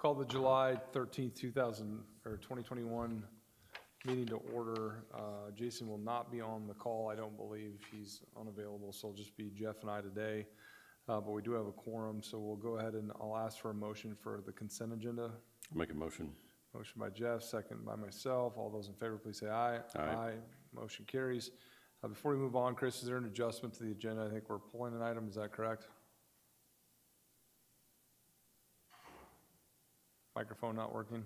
Call the July 13th, 2021 meeting to order. Jason will not be on the call. I don't believe he's unavailable, so it'll just be Jeff and I today. But we do have a quorum, so we'll go ahead and I'll ask for a motion for the consent agenda. I'll make a motion. Motion by Jeff, second by myself. All those in favor, please say aye. Aye. Motion carries. Before we move on, Chris, is there an adjustment to the agenda? I think we're pulling an item. Is that correct? Microphone not working?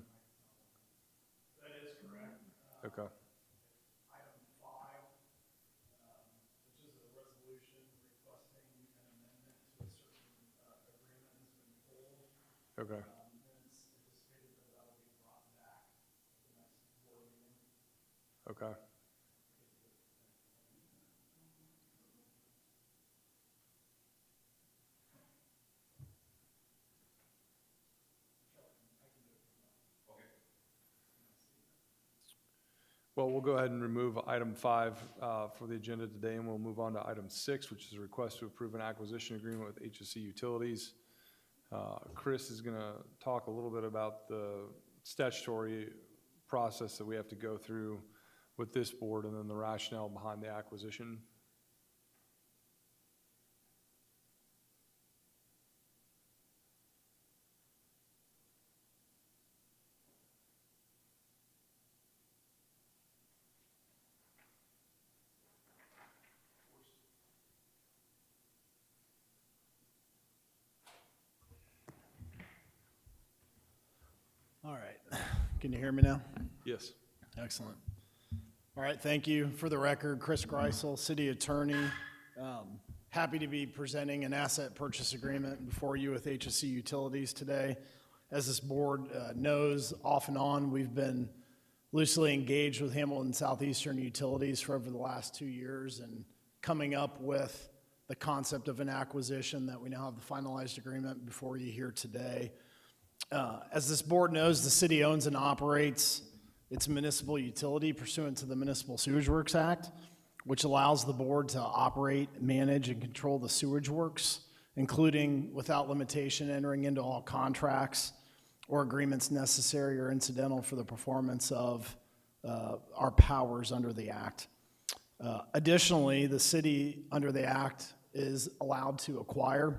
That is correct. Okay. Item 5, which is a resolution requesting an amendment to a certain agreement has been pulled. Okay. And it's anticipated that that will be brought back at the next board meeting. Okay. Well, we'll go ahead and remove item 5 for the agenda today, and we'll move on to item 6, which is a request to approve an acquisition agreement with HSC Utilities. Chris is going to talk a little bit about the statutory process that we have to go through with this board and then the rationale behind the acquisition. All right. Can you hear me now? Yes. Excellent. All right, thank you. For the record, Chris Greisel, City Attorney. Happy to be presenting an asset purchase agreement before you with HSC Utilities today. As this board knows, off and on, we've been loosely engaged with Hamilton Southeastern Utilities for over the last 2 years and coming up with the concept of an acquisition that we now have the finalized agreement before you here today. As this board knows, the city owns and operates its municipal utility pursuant to the Municipal Sewage Works Act, which allows the board to operate, manage, and control the sewage works, including without limitation entering into all contracts or agreements necessary or incidental for the performance of our powers under the act. Additionally, the city under the act is allowed to acquire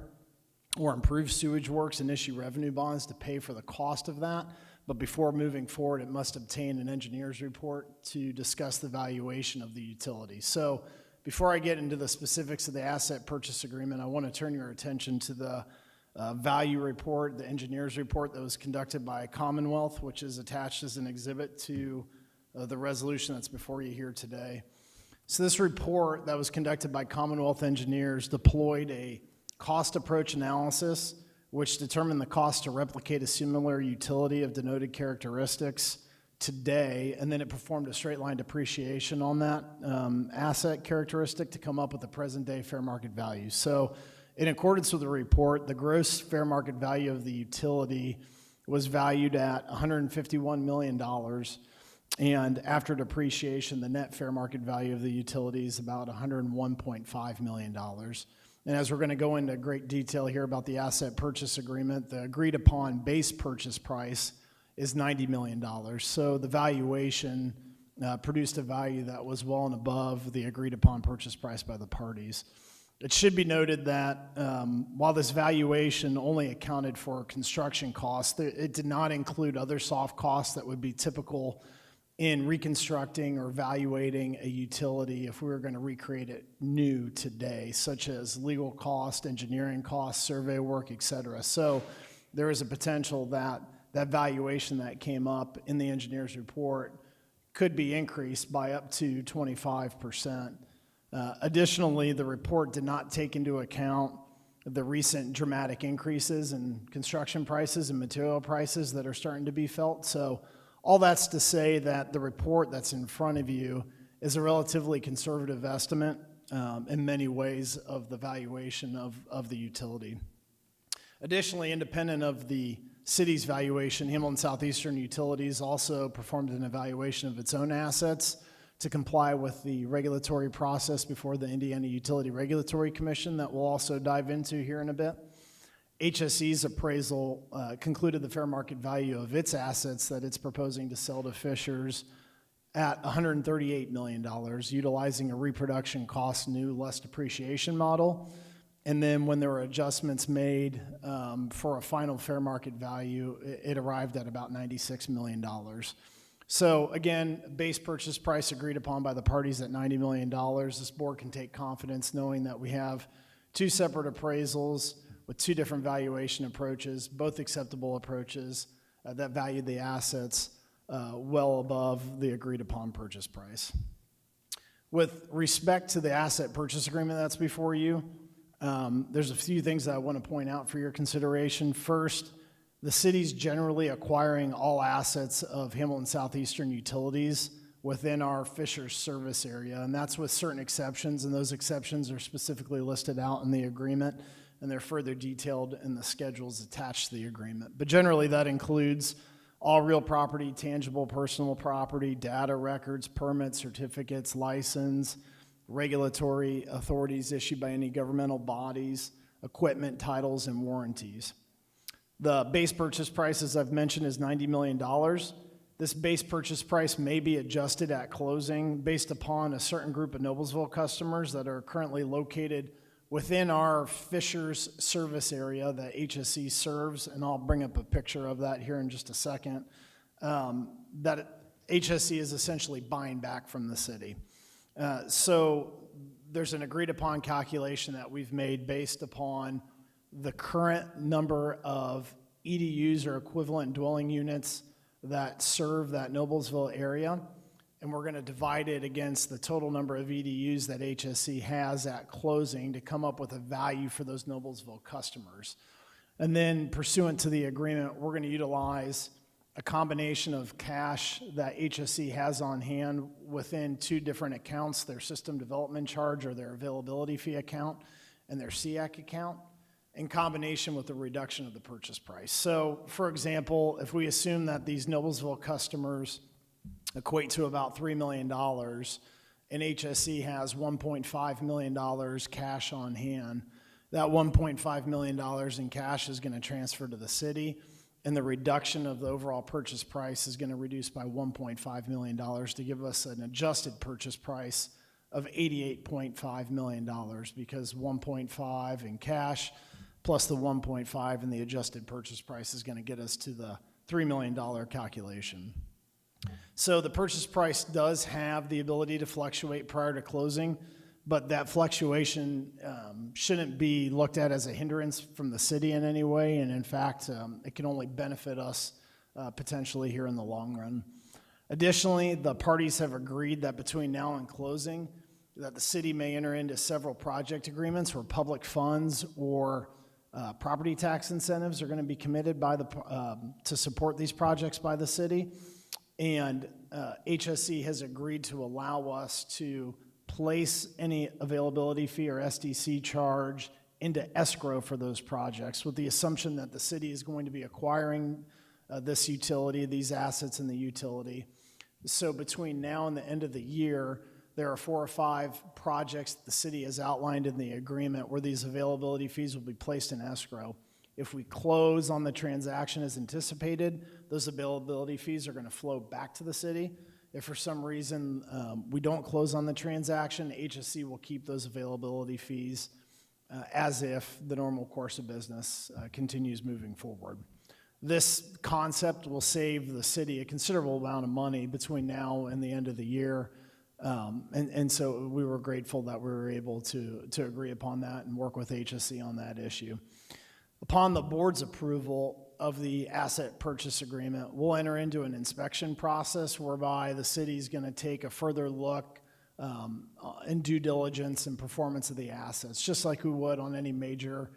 or improve sewage works and issue revenue bonds to pay for the cost of that. But before moving forward, it must obtain an engineer's report to discuss the valuation of the utility. So before I get into the specifics of the asset purchase agreement, I want to turn your attention to the value report, the engineer's report that was conducted by Commonwealth, which is attached as an exhibit to the resolution that's before you here today. So this report that was conducted by Commonwealth engineers deployed a cost approach analysis, which determined the cost to replicate a similar utility of denoted characteristics today, and then it performed a straight line depreciation on that asset characteristic to come up with the present day fair market value. So in accordance with the report, the gross fair market value of the utility was valued at $151 million, and after depreciation, the net fair market value of the utility is about $101.5 million. And as we're going to go into great detail here about the asset purchase agreement, the agreed upon base purchase price is $90 million. So the valuation produced a value that was well and above the agreed upon purchase price by the parties. It should be noted that while this valuation only accounted for construction costs, it did not include other soft costs that would be typical in reconstructing or evaluating a utility if we were going to recreate it new today, such as legal cost, engineering costs, survey work, et cetera. So there is a potential that that valuation that came up in the engineer's report could be increased by up to 25%. Additionally, the report did not take into account the recent dramatic increases in construction prices and material prices that are starting to be felt. So all that's to say that the report that's in front of you is a relatively conservative estimate in many ways of the valuation of the utility. Additionally, independent of the city's valuation, Hamilton Southeastern Utilities also performed an evaluation of its own assets to comply with the regulatory process before the Indiana Utility Regulatory Commission that we'll also dive into here in a bit. HSE's appraisal concluded the fair market value of its assets that it's proposing to sell to Fishers at $138 million, utilizing a reproduction cost new less depreciation model. And then when there were adjustments made for a final fair market value, it arrived at about $96 million. So again, base purchase price agreed upon by the parties at $90 million. This board can take confidence knowing that we have two separate appraisals with two different valuation approaches, both acceptable approaches that valued the assets well above the agreed upon purchase price. With respect to the asset purchase agreement that's before you, there's a few things that I want to point out for your consideration. First, the city's generally acquiring all assets of Hamilton Southeastern Utilities within our Fishers service area, and that's with certain exceptions, and those exceptions are specifically listed out in the agreement, and they're further detailed in the schedules attached to the agreement. But generally, that includes all real property, tangible personal property, data records, permits, certificates, license, regulatory authorities issued by any governmental bodies, equipment, titles, and warranties. The base purchase price, as I've mentioned, is $90 million. This base purchase price may be adjusted at closing based upon a certain group of Noblesville customers that are currently located within our Fishers service area that HSE serves, and I'll bring up a picture of that here in just a second, that HSE is essentially buying back from the city. So there's an agreed upon calculation that we've made based upon the current number of EDUs or equivalent dwelling units that serve that Noblesville area, and we're going to divide it against the total number of EDUs that HSE has at closing to come up with a value for those Noblesville customers. And then pursuant to the agreement, we're going to utilize a combination of cash that HSE has on hand within two different accounts, their system development charge or their availability fee account and their SEAC account, in combination with the reduction of the purchase price. So, for example, if we assume that these Noblesville customers equate to about $3 million, and HSE has $1.5 million cash on hand, that $1.5 million in cash is going to transfer to the city, and the reduction of the overall purchase price is going to reduce by $1.5 million to give us an adjusted purchase price of $88.5 million, because 1.5 in cash plus the 1.5 in the adjusted purchase price is going to get us to the $3 million calculation. So the purchase price does have the ability to fluctuate prior to closing, but that fluctuation shouldn't be looked at as a hindrance from the city in any way, and in fact, it can only benefit us potentially here in the long run. Additionally, the parties have agreed that between now and closing, that the city may enter into several project agreements where public funds or property tax incentives are going to be committed by to support these projects by the city, and HSE has agreed to allow us to place any availability fee or SDC charge into escrow for those projects, with the assumption that the city is going to be acquiring this utility, these assets in the utility. So between now and the end of the year, there are 4 or 5 projects the city has outlined in the agreement where these availability fees will be placed in escrow. If we close on the transaction as anticipated, those availability fees are going to flow back to the city. If for some reason we don't close on the transaction, HSE will keep those availability fees as if the normal course of business continues moving forward. This concept will save the city a considerable amount of money between now and the end of the year. And so we were grateful that we were able to agree upon that and work with HSE on that issue. Upon the board's approval of the asset purchase agreement, we'll enter into an inspection process whereby the city is going to take a further look in due diligence and performance of the assets, just like we would on any major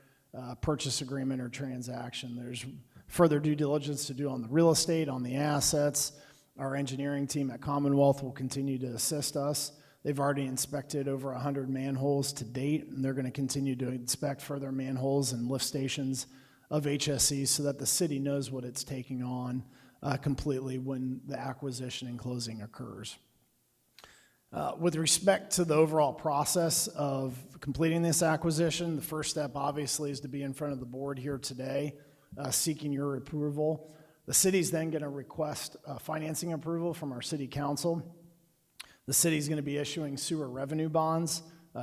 purchase agreement or transaction. There's further due diligence to do on the real estate, on the assets. Our engineering team at Commonwealth will continue to assist us. They've already inspected over 100 manholes to date, and they're going to continue to inspect further manholes and lift stations of HSE so that the city knows what it's taking on completely when the acquisition and closing occurs. With respect to the overall process of completing this acquisition, the first step obviously is to be in front of the board here today, seeking your approval. The city's then going to request financing approval from our city council. The city's going to be issuing sewer revenue bonds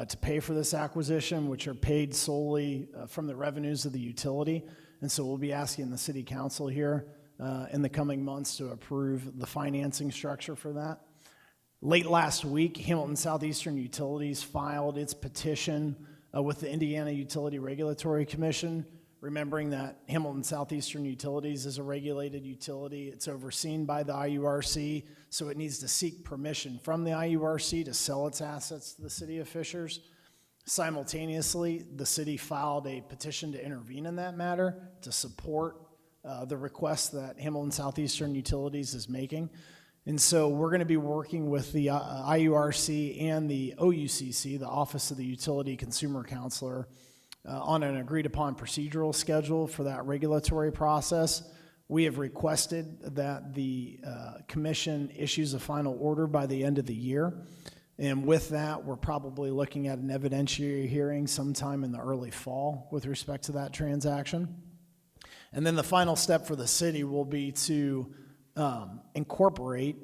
to pay for this acquisition, which are paid solely from the revenues of the utility. And so we'll be asking the city council here in the coming months to approve the financing structure for that. Late last week, Hamilton Southeastern Utilities filed its petition with the Indiana Utility Regulatory Commission, remembering that Hamilton Southeastern Utilities is a regulated utility. It's overseen by the IURC, so it needs to seek permission from the IURC to sell its assets to the city of Fishers. Simultaneously, the city filed a petition to intervene in that matter to support the request that Hamilton Southeastern Utilities is making. And so we're going to be working with the IURC and the OUCC, the Office of the Utility Consumer Counselor, on an agreed-upon procedural schedule for that regulatory process. We have requested that the commission issues a final order by the end of the year. And with that, we're probably looking at an evidentiary hearing sometime in the early fall with respect to that transaction. And then the final step for the city will be to incorporate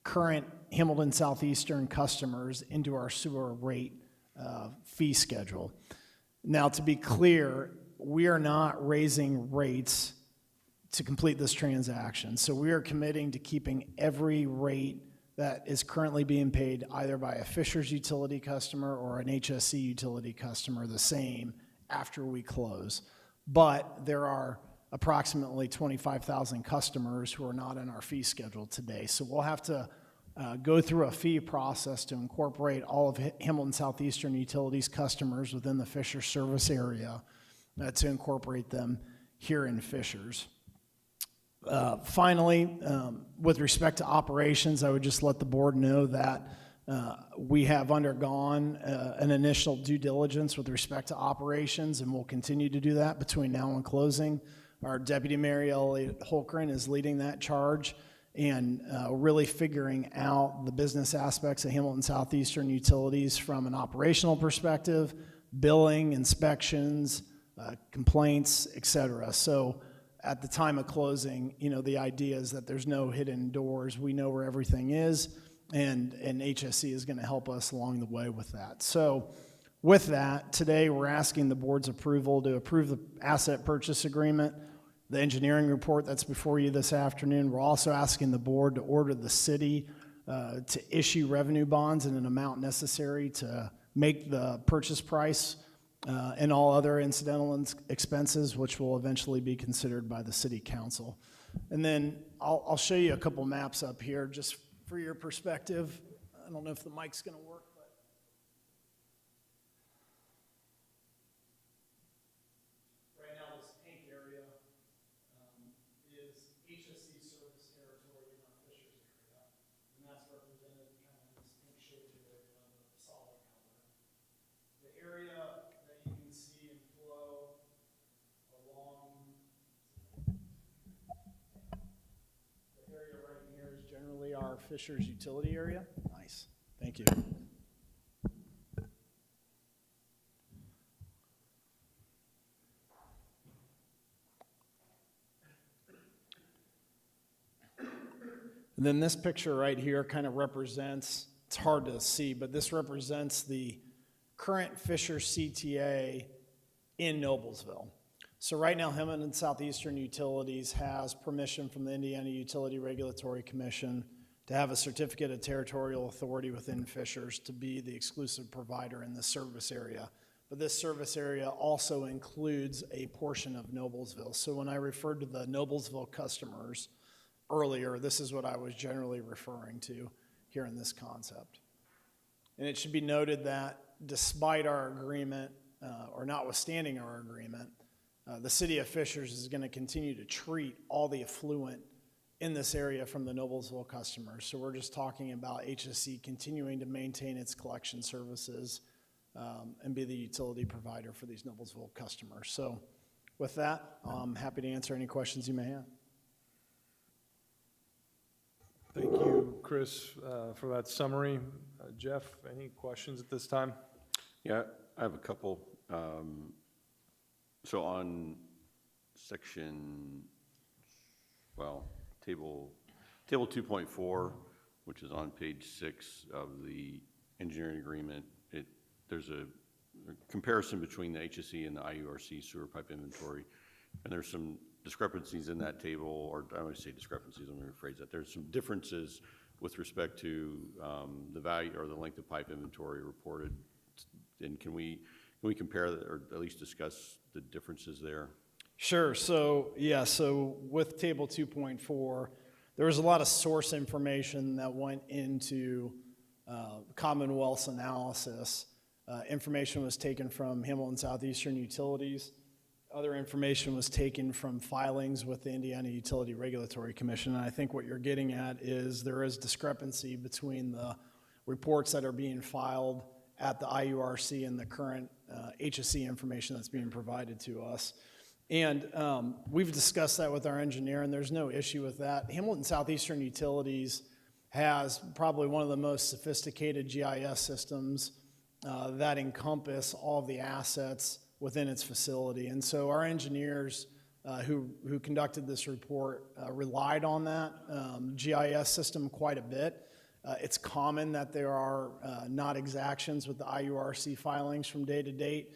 current Hamilton Southeastern customers into our sewer rate fee schedule. Now, to be clear, we are not raising rates to complete this transaction. So we are committing to keeping every rate that is currently being paid either by a Fishers utility customer or an HSC utility customer the same after we close. But there are approximately 25,000 customers who are not in our fee schedule today. So we'll have to go through a fee process to incorporate all of Hamilton Southeastern Utilities customers within the Fishers service area to incorporate them here in Fishers. Finally, with respect to operations, I would just let the board know that we have undergone an initial due diligence with respect to operations, and we'll continue to do that between now and closing. Our Deputy Mayor Elliot Holcren is leading that charge and really figuring out the business aspects of Hamilton Southeastern Utilities from an operational perspective, billing, inspections, complaints, et cetera. So at the time of closing, you know, the idea is that there's no hidden doors. We know where everything is, and HSC is going to help us along the way with that. So with that, today we're asking the board's approval to approve the asset purchase agreement, the engineering report that's before you this afternoon. We're also asking the board to order the city to issue revenue bonds in an amount necessary to make the purchase price and all other incidental expenses, which will eventually be considered by the city council. And then I'll show you a couple maps up here just for your perspective. I don't know if the mic's going to work. Our Fishers utility area. Nice. Thank you. And then this picture right here kind of represents, it's hard to see, but this represents the current Fishers CTA in Noblesville. So right now, Hamilton Southeastern Utilities has permission from the Indiana Utility Regulatory Commission to have a certificate of territorial authority within Fishers to be the exclusive provider in this service area. But this service area also includes a portion of Noblesville. So when I referred to the Noblesville customers earlier, this is what I was generally referring to here in this concept. And it should be noted that despite our agreement, or notwithstanding our agreement, the city of Fishers is going to continue to treat all the effluent in this area from the Noblesville customers. So we're just talking about HSC continuing to maintain its collection services and be the utility provider for these Noblesville customers. So with that, I'm happy to answer any questions you may have. Thank you, Chris, for that summary. Jeff, any questions at this time? Yeah, I have a couple. So on section, table 2.4, which is on page 6 of the engineering agreement, there's a comparison between the HSE and the IURC sewer pipe inventory, and there's some discrepancies in that table, or I don't want to say discrepancies, let me rephrase that. There's some differences with respect to the value or the length of pipe inventory reported. And can we compare or at least discuss the differences there? Sure. So with table 2.4, there was a lot of source information that went into Commonwealth's analysis. Information was taken from Hamilton Southeastern Utilities. Other information was taken from filings with the Indiana Utility Regulatory Commission. And I think what you're getting at is there is discrepancy between the reports that are being filed at the IURC and the current HSE information that's being provided to us. And we've discussed that with our engineer, and there's no issue with that. Hamilton Southeastern Utilities has probably one of the most sophisticated GIS systems that encompass all of the assets within its facility. And so our engineers who conducted this report relied on that GIS system quite a bit. It's common that there are not exactions with the IURC filings from day to date,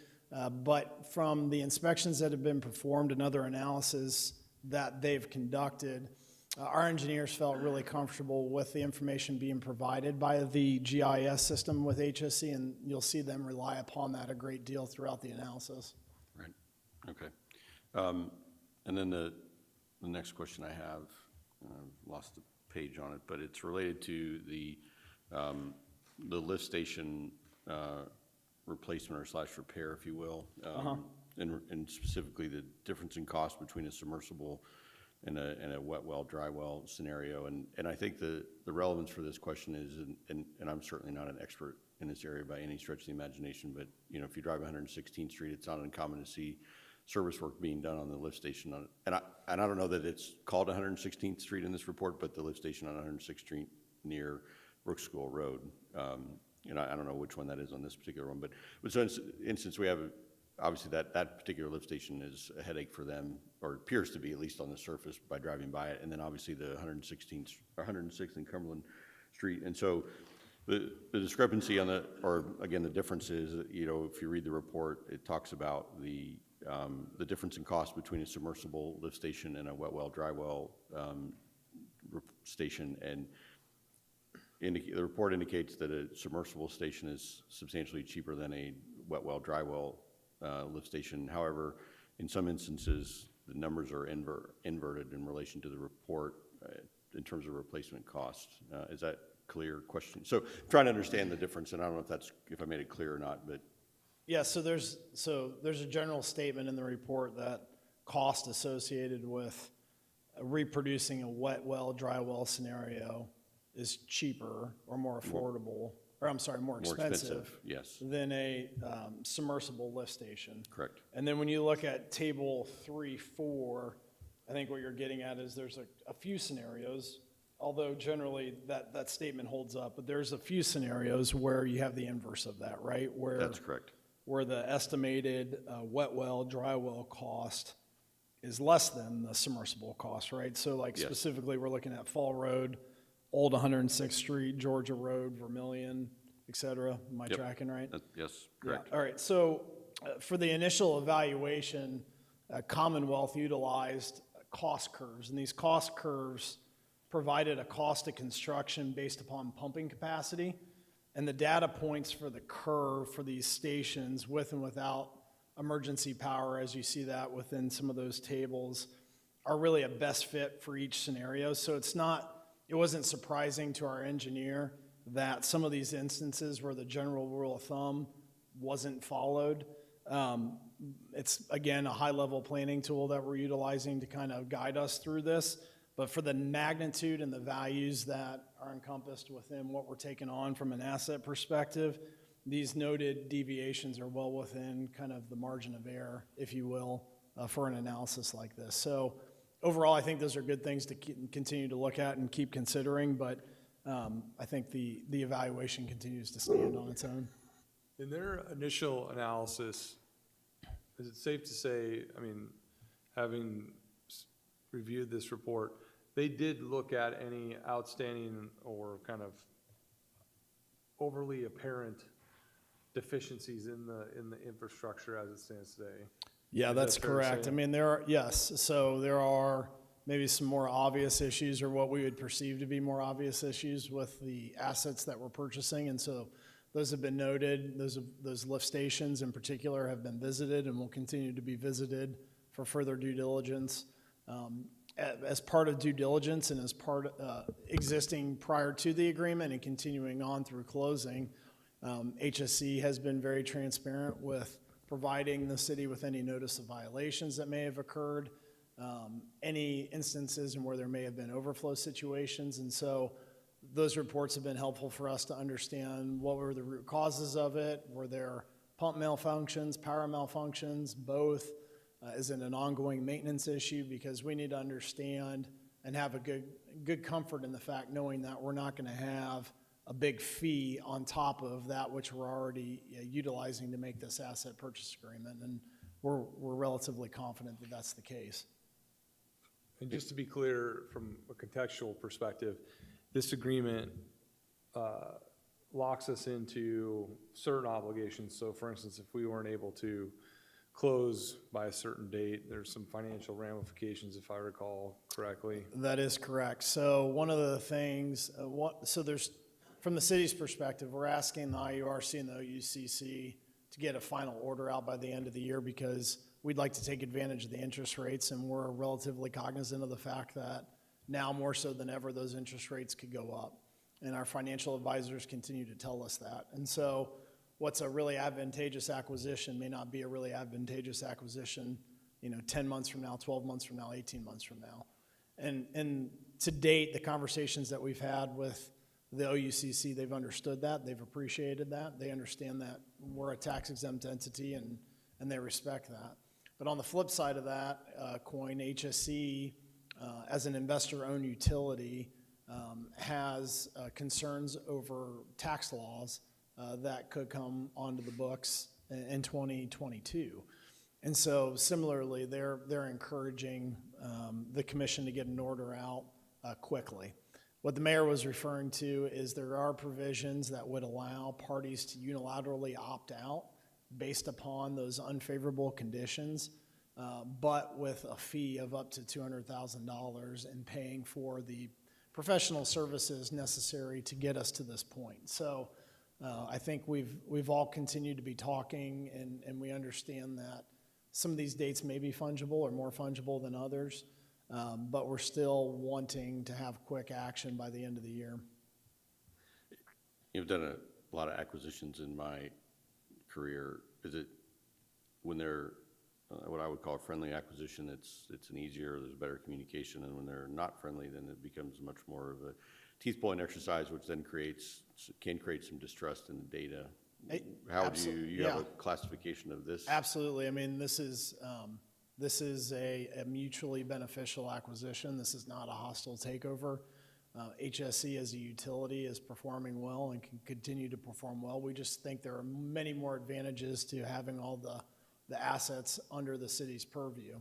but from the inspections that have been performed and other analysis that they've conducted, our engineers felt really comfortable with the information being provided by the GIS system with HSE, and you'll see them rely upon that a great deal throughout the analysis. Right. Okay. And then the next question I have, I've lost the page on it, but it's related to the lift station replacement or slash repair, if you will, and specifically the difference in cost between a submersible and a wet well, dry well scenario. And I think the relevance for this question is, and I'm certainly not an expert in this area by any stretch of the imagination, but you know, if you drive 116th Street, it's not uncommon to see service work being done on the lift station. And I don't know that it's called 116th Street in this report, but the lift station on 106th Street near Brooks School Road. And I don't know which one that is on this particular one, but so instance we have obviously that particular lift station is a headache for them, or appears to be, at least on the surface by driving by it. And then obviously the 116th or 106th and Cumberland Street. And so the discrepancy on the difference is, you know, if you read the report, it talks about the difference in cost between a submersible lift station and a wet well, dry well station. And the report indicates that a submersible station is substantially cheaper than a wet well, dry well lift station. However, in some instances, the numbers are inverted in relation to the report in terms of replacement costs. Is that clear question? So I'm trying to understand the difference, and I don't know if I made it clear or not, but. Yeah, so there's a general statement in the report that cost associated with reproducing a wet well, dry well scenario is cheaper or more affordable, more expensive, yes, than a submersible lift station. Correct. And then when you look at table 3.4, I think what you're getting at is there's a few scenarios, although generally that statement holds up, but there's a few scenarios where you have the inverse of that, right? That's correct. Where the estimated wet well, dry well cost is less than the submersible cost, right? So like Yes. Specifically, we're looking at Fall Road, Old 106th Street, Georgia Road, Vermilion, et cetera. Am I Yep. tracking right? Yes, correct. Yeah. All right. So for the initial evaluation, Commonwealth utilized cost curves, and these cost curves provided a cost of construction based upon pumping capacity. And the data points for the curve for these stations with and without emergency power, as you see that within some of those tables, are really a best fit for each scenario. So it wasn't surprising to our engineer that some of these instances where the general rule of thumb wasn't followed. It's, again, a high-level planning tool that we're utilizing to kind of guide us through this. But for the magnitude and the values that are encompassed within what we're taking on from an asset perspective, these noted deviations are well within kind of the margin of error, if you will, for an analysis like this. So overall, I think those are good things to continue to look at and keep considering. But I think the evaluation continues to stand on its own. In their initial analysis, is it safe to say, I mean, having reviewed this report, they did look at any outstanding or kind of overly apparent deficiencies in the infrastructure as it stands today? Yeah, Is that's that fair to correct. say? I mean, there are, yes, so there are maybe some more obvious issues or what we would perceive to be more obvious issues with the assets that we're purchasing. And so those have been noted. Those lift stations in particular have been visited and will continue to be visited for further due diligence. As part of due diligence and as part existing prior to the agreement and continuing on through closing, HSC has been very transparent with providing the city with any notice of violations that may have occurred, any instances in where there may have been overflow situations. And so those reports have been helpful for us to understand what were the root causes of it. Were there pump malfunctions, power malfunctions, both? Is it an ongoing maintenance issue? Because we need to understand and have a good comfort in the fact knowing that we're not going to have a big fee on top of that which we're already utilizing to make this asset purchase agreement. And we're relatively confident that that's the case. And just to be clear, from a contextual perspective, this agreement locks us into certain obligations. So for instance, if we weren't able to close by a certain date, there's some financial ramifications, if I recall correctly. That is correct. So one of the things, so there's, from the city's perspective, we're asking the IURC and the OUCC to get a final order out by the end of the year because we'd like to take advantage of the interest rates, and we're relatively cognizant of the fact that now more so than ever, those interest rates could go up. And our financial advisors continue to tell us that. And so what's a really advantageous acquisition may not be a really advantageous acquisition, 10 months from now, 12 months from now, 18 months from now. And to date, the conversations that we've had with the OUCC, they've understood that, they've appreciated that, they understand that we're a tax exempt entity and they respect that. But on the flip side of that coin, HSC, as an investor-owned utility, has concerns over tax laws that could come onto the books in 2022. And so similarly, they're encouraging the commission to get an order out quickly. What the mayor was referring to is there are provisions that would allow parties to unilaterally opt out based upon those unfavorable conditions, but with a fee of up to $200,000 and paying for the professional services necessary to get us to this point. So I think we've all continued to be talking, and we understand that some of these dates may be fungible or more fungible than others, but we're still wanting to have quick action by the end of the year. You've done a lot of acquisitions in my career. Is it when they're what I would call a friendly acquisition, it's an easier, there's better communication, and when they're not friendly, then it becomes much more of a teeth-pulling exercise, which then can create some distrust in the data. How do you have a classification of this? Absolutely. I mean, this is a mutually beneficial acquisition. This is not a hostile takeover. HSC as a utility is performing well and can continue to perform well. We just think there are many more advantages to having all the assets under the city's purview.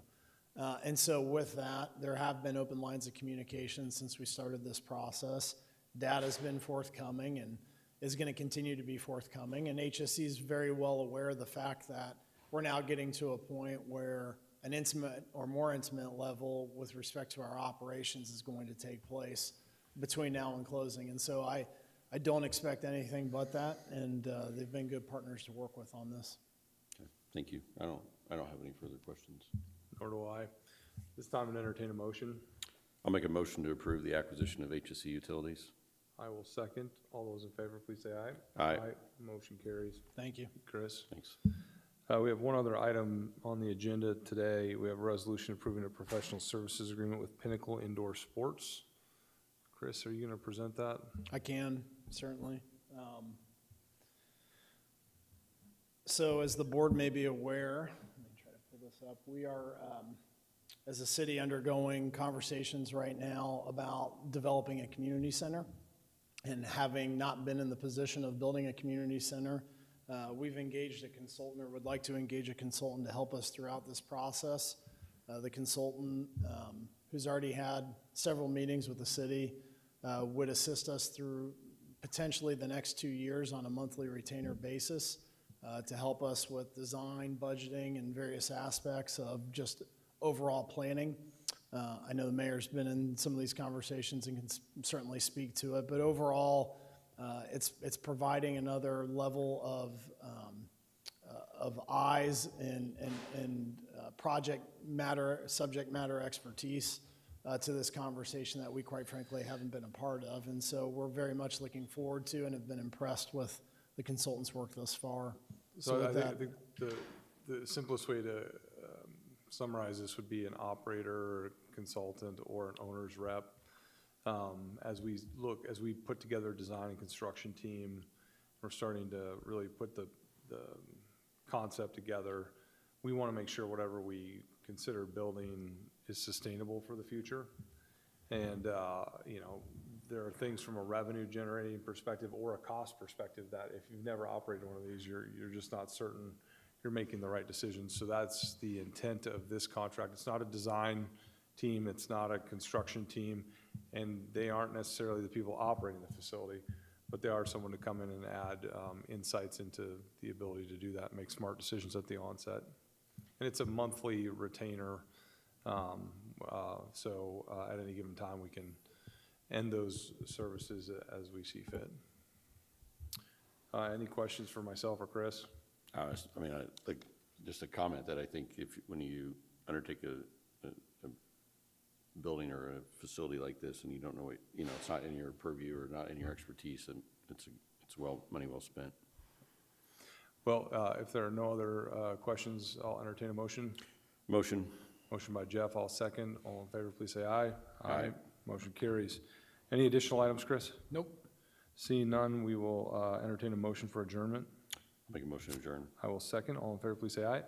And so with that, there have been open lines of communication since we started this process. Data's been forthcoming and is going to continue to be forthcoming. And HSC is very well aware of the fact that we're now getting to a point where an intimate or more intimate level with respect to our operations is going to take place between now and closing. And so I don't expect anything but that, and they've been good partners to work with on this. Okay, thank you. I don't have any further questions. Nor do I. This time to entertain a motion. I'll make a motion to approve the acquisition of HSC Utilities. I will second. All those in favor, please say aye. Aye. Motion carries. Thank you. Chris? Thanks. We have one other item on the agenda today. We have a resolution approving a professional services agreement with Pinnacle Indoor Sports. Chris, are you going to present that? I can, certainly. So as the board may be aware, let me try to pull this up. We are, as a city, undergoing conversations right now about developing a community center. And having not been in the position of building a community center, we've engaged a consultant, or would like to engage a consultant to help us throughout this process. The consultant, who's already had several meetings with the city, would assist us through potentially the next 2 years on a monthly retainer basis to help us with design, budgeting, and various aspects of just overall planning. I know the mayor's been in some of these conversations and can certainly speak to it, but overall, it's providing another level of eyes and subject matter expertise to this conversation that we quite frankly haven't been a part of. And so we're very much looking forward to and have been impressed with the consultant's work thus far. So with I think the simplest way to summarize this would be an operator, consultant, or an owner's rep. As we put together a design and construction team, we're starting to really put the concept together. We want to make sure whatever we consider building is sustainable for the future. And, there are things from a revenue generating perspective or a cost perspective that if you've never operated one of these, you're just not certain you're making the right decisions. So that's the intent of this contract. It's not a design team, it's not a construction team, and they aren't necessarily the people operating the facility, but they are someone to come in and add insights into the ability to do that, make smart decisions at the onset. And it's a monthly retainer, so at any given time, we can end those services as we see fit. Any questions for myself or Chris? Like, just a comment that I think when you undertake a building or a facility like this and you don't know what, it's not in your purview or not in your expertise, and it's money well spent. Well, if there are no other questions, I'll entertain a motion. Motion. Motion by Jeff, I'll second. All in favor, please say aye. Aye. Motion carries. Any additional items, Chris? Nope. Seeing none, we will entertain a motion for adjournment. Make a motion to adjourn. I will second. All in favor, please say aye.